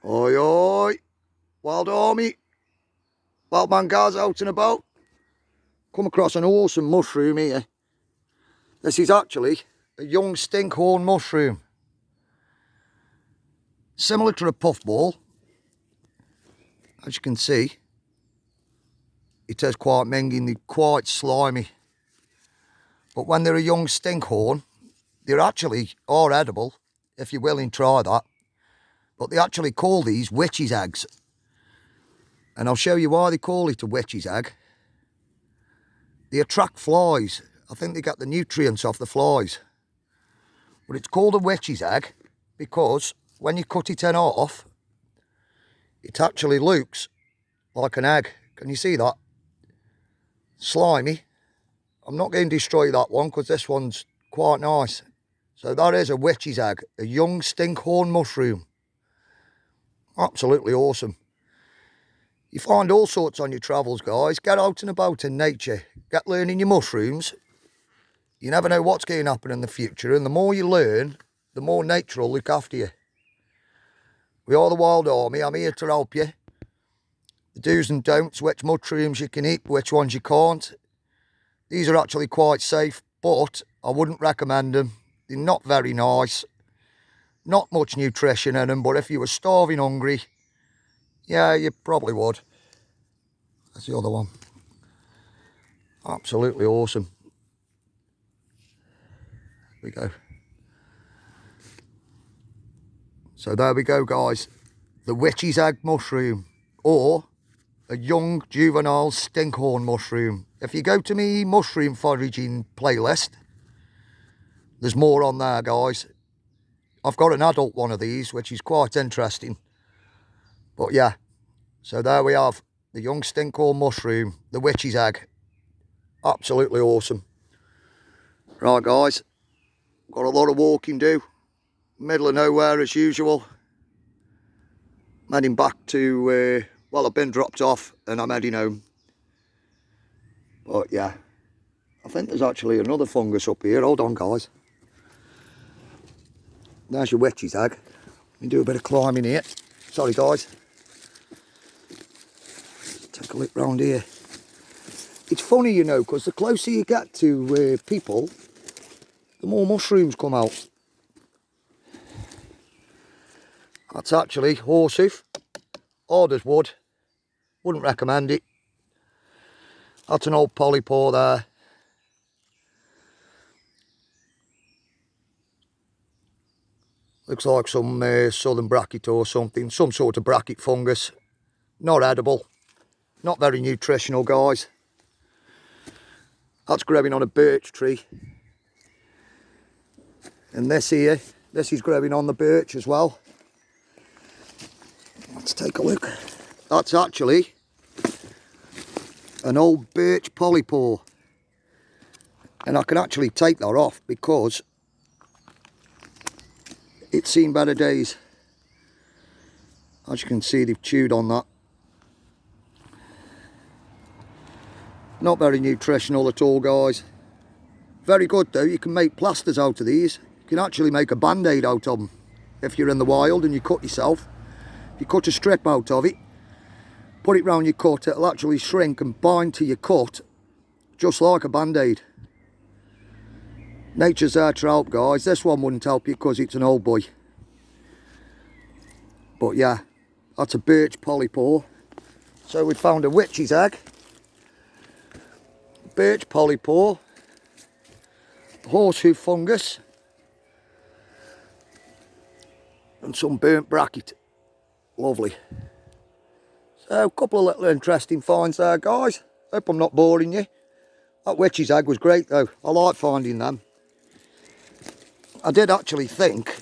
Oi, oi, Wild Army, Wildman guys out and about. Come across an awesome mushroom here. This is actually a young stinkhorn mushroom. Similar to a puffball. As you can see, it is quite minging, quite slimy. But when they're a young stinkhorn, they actually are edible, if you're willing to try that. But they actually call these witch's eggs. And I'll show you why they call it a witch's egg. They attract flies. I think they get the nutrients off the flies. But it's called a witch's egg because when you cut it in half, it actually looks like an egg. Can you see that? Slimy. I'm not going to destroy that one because this one's quite nice. So that is a witch's egg, a young stinkhorn mushroom. Absolutely awesome. You find all sorts on your travels, guys. Get out and about in nature. Get learning your mushrooms. You never know what's going to happen in the future. And the more you learn, the more nature will look after you. We are the Wild Army. I'm here to help you. The do's and don'ts, which mushrooms you can eat, which ones you can't. These are actually quite safe, but I wouldn't recommend them. They're not very nice. Not much nutrition in them, but if you were starving hungry, yeah, you probably would. That's the other one. Absolutely awesome. There we go. So there we go, guys. The witch's egg mushroom, or a young juvenile stinkhorn mushroom. If you go to me mushroom foraging playlist, there's more on there, guys. I've got an adult one of these, which is quite interesting. But yeah, so there we have the young stinkhorn mushroom, the witch's egg. Absolutely awesome. Right, guys, got a lot of walking to do. Middle of nowhere as usual. I'm heading back to, well, I've been dropped off and I'm heading home. But yeah, I think there's actually another fungus up here. Hold on, guys. There's your witch's egg. Let me do a bit of climbing here. Sorry, guys. Take a look round here. It's funny, you know, because the closer you get to people, the more mushrooms come out. That's actually horsehoof. Hard as wood. Wouldn't recommend it. That's an old polypore there. Looks like some southern bracket or something. Some sort of bracket fungus. Not edible. Not very nutritional, guys. That's growing on a birch tree. And this here, this is growing on the birch as well. Let's take a look. That's actually an old birch polypore. And I can actually take that off because it's seen better days. As you can see, they've chewed on that. Not very nutritional at all, guys. Very good though, you can make plasters out of these. You can actually make a band-aid out of them. If you're in the wild and you cut yourself, if you cut a strip out of it, put it round your cut, it'll actually shrink and bind to your cut, just like a band-aid. Nature's there to help, guys. This one wouldn't help you because it's an old boy. But yeah, that's a birch polypore. So we found a witch's egg, birch polypore, horsehoof fungus, and some burnt bracket. Lovely. So a couple of little interesting finds there, guys. Hope I'm not boring you. That witch's egg was great though. I like finding them. I did actually think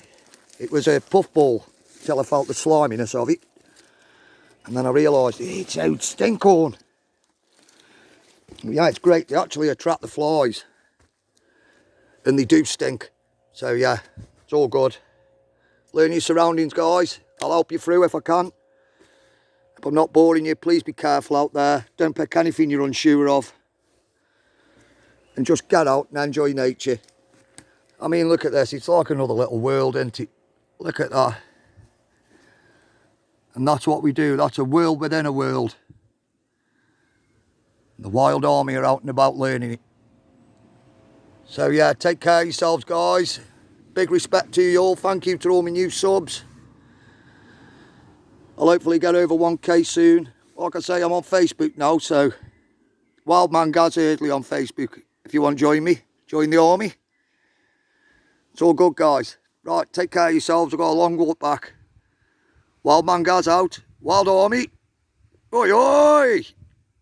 it was a puffball till I felt the sliminess of it. And then I realised it's old stinkhorn. Yeah, it's great. They actually attract the flies. And they do stink. So yeah, it's all good. Learn your surroundings, guys. I'll help you through if I can. If I'm not boring you, please be careful out there. Don't pick anything you're unsure of. And just get out and enjoy nature. I mean, look at this. It's like another little world, isn't it? Look at that. And that's what we do. That's a world within a world. The Wild Army are out and about learning it. So yeah, take care of yourselves, guys. Big respect to you all. Thank you to all my new subs. I'll hopefully get over 1k soon. Like I say, I'm on Facebook now, so WILDMAN Gaz Eardley on Facebook. If you want to join me, join the army. It's all good, guys. Right, take care of yourselves. I've got a long walk back. WILDMAN Gaz out. Wild Army. Oi, oi!